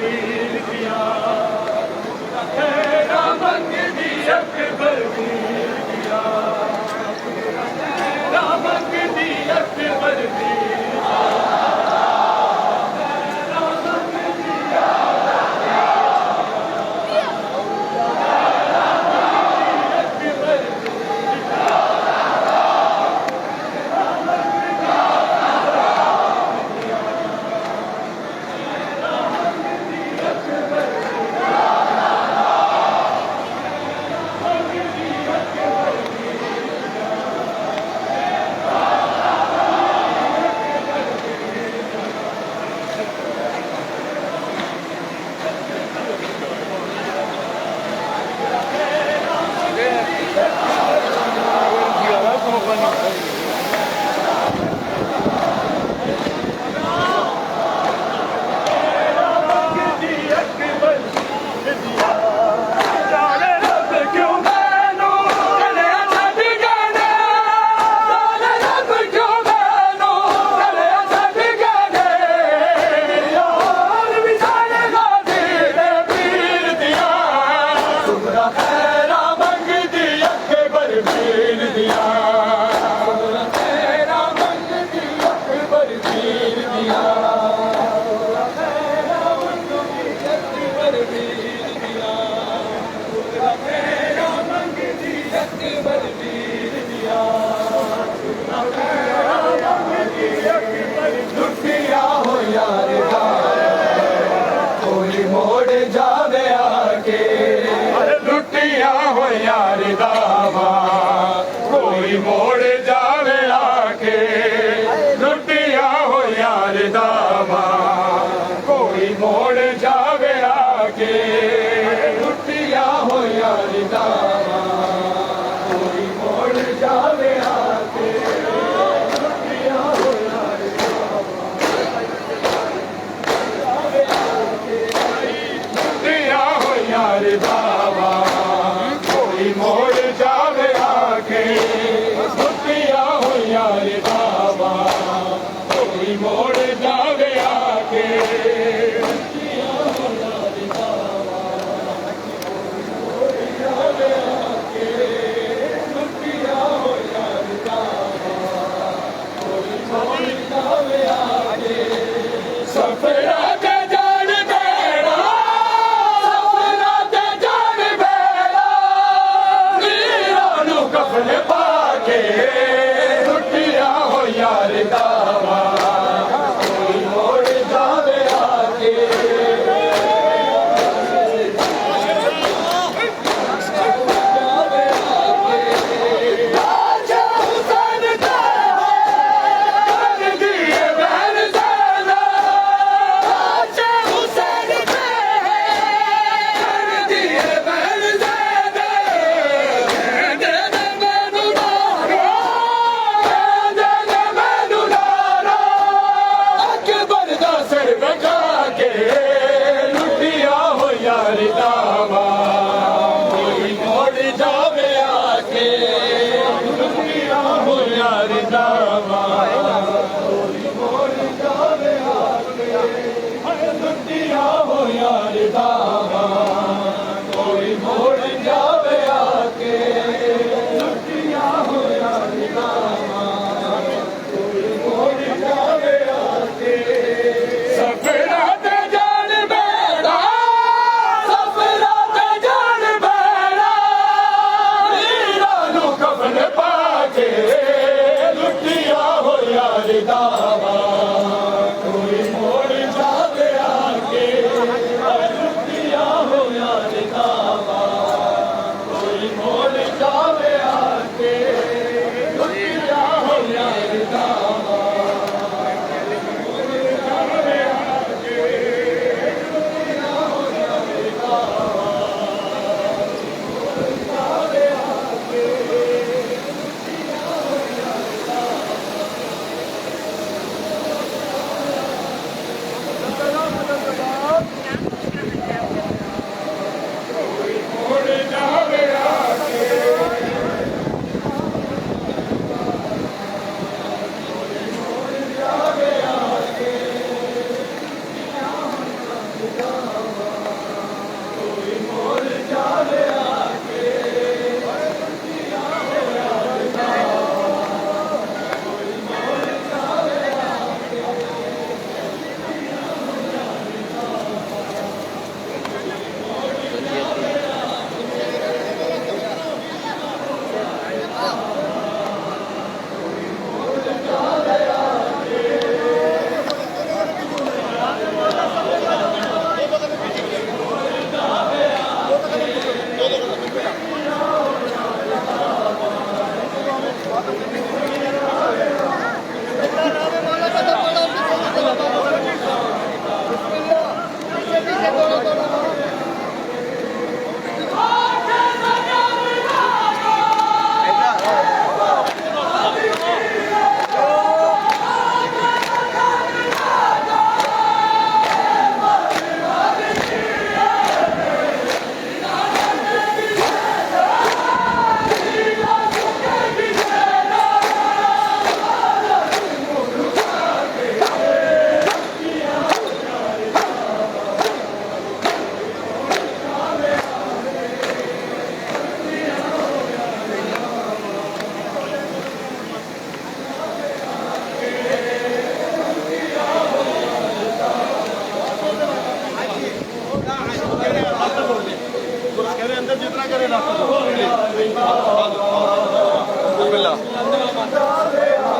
वीर दिया तेरा मंगदी अकबर वीर दिया तेरा मंगदी अकबर वीर कोई मोड़ जावे आके लुटिया हो यार दावा कोई मोड़ जावे आके लुटिया हो यार दावा कोई मोड़ जावे आके लुटिया हो यार लुटिया हो यार दावा कोई मोड़ जावे आके लुटिया हो यार दावा कोई मोड़ जावे आके लुटिया हो यार दावा कोई जावे आके लुटिया हो यार दावा कोई मोड़ जावे आके सफरा ते जान देना सफरा ते जान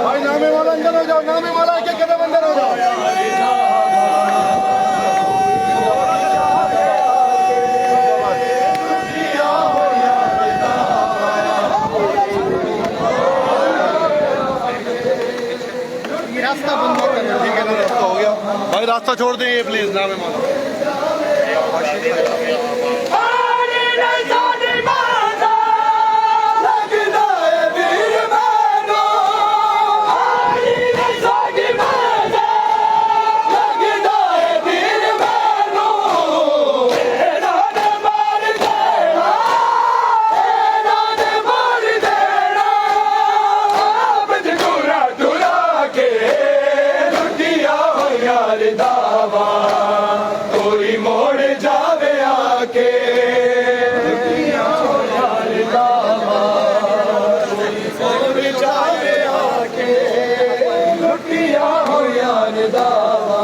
भाई नामे वाला अंदर हो जाओ, नामे वाला एक एक कदम अंदर हो जाओ। रास्ता बंद कर दो, ठीक है ना, रास्ता हो गया भाई, रास्ता छोड़ दें ये प्लीज, नामे वाला। कोई मोड़ जावे आके, मोड़ जावे आके, लुटिया हो यार दावा,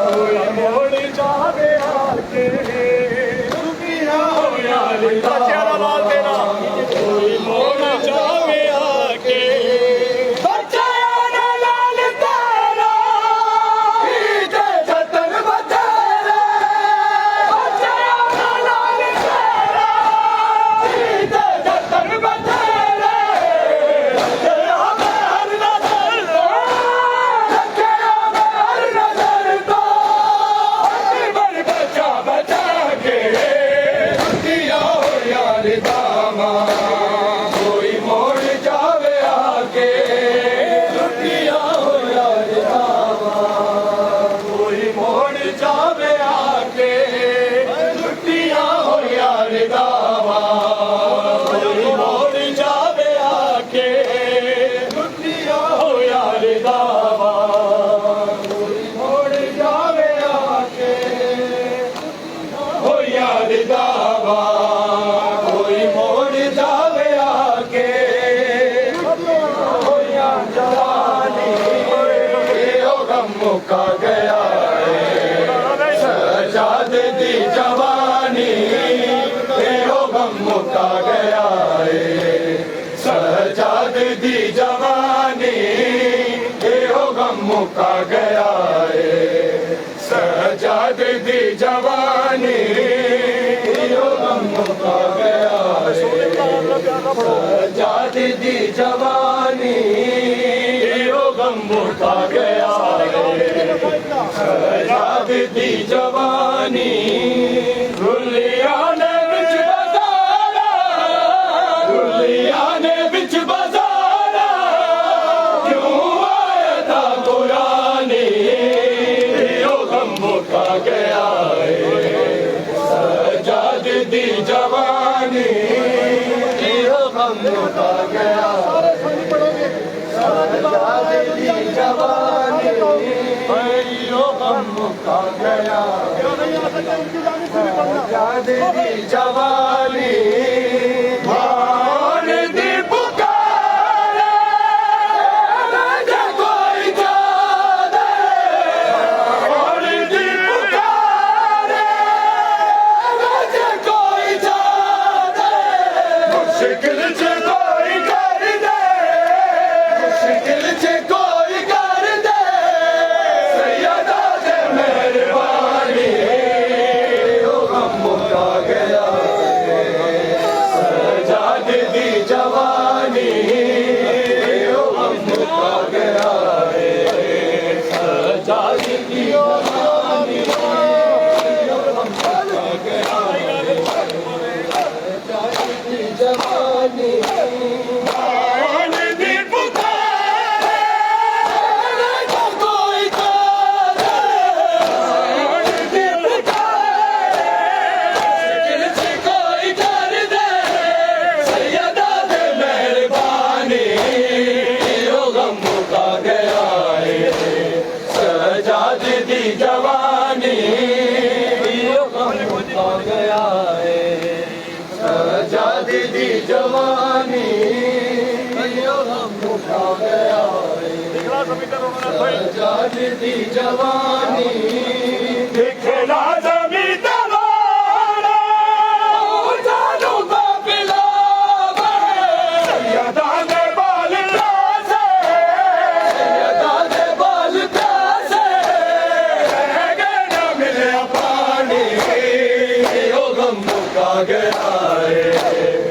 कोई मोड़ जावे आके, लुटिया हो यार दावा, कोई मोड़ जावे आके। कोई मोड़ जावे आके, लुटिया हो यार दावा, कोई मोड़ जावे आके, लुटिया हो यार दावा, कोई मोड़ जावे आके, लुटिया हो यार दावा, कोई मोड़ जावे आके, हो यार दावा, कोई मोड़ जावे आके, हो यार जवानी, ओ गम मुका गया है, सजाद दी जवानी, ओ गम मुका गया है, सजाद दी जवानी, ओ गम मुका गया है, सजाद दी जवानी, ओ गम मुका गया है, सजाद दी जवानी, ओ गम मुका गया है, सजाद दी जवानी, दुल्लिया ने बिच बाजारा, दुल्लिया ने बिच बाजारा, क्यों आया था पुरानी, ओ गम मुका गया है, सजाद दी जवानी, ओ गम मुका गया है, सजाद दी जवानी, ओ गम मुका गया, सजाद दी जवानी, भान दी पुकारे, मुझे कोई जाने, भान दी पुकारे, मुझे कोई जाने, मुश्किल से कोई कर दे, मुश्किल से कोई कर दे, सैयदा से मेहरबानी, ओ गम मुका गया है, सजाद दी जवानी, ओ गम मुका गया है, सजाद दी जवानी, ओ गम मुका गया है, सजाद दी जवानी, भान दी पुकारे, मुझे कोई जाने, भान दी पुकारे, मुश्किल से कोई कर दे, सैयदा दे मेहरबानी, ओ गम मुका गया है, सजाद दी जवानी, ओ गम मुका गया है, सजाद दी जवानी, ओ गम मुका गया है, सजाद दी जवानी, दिखला जमीन दवारा, ओ जानू ਗਿਆ ਏ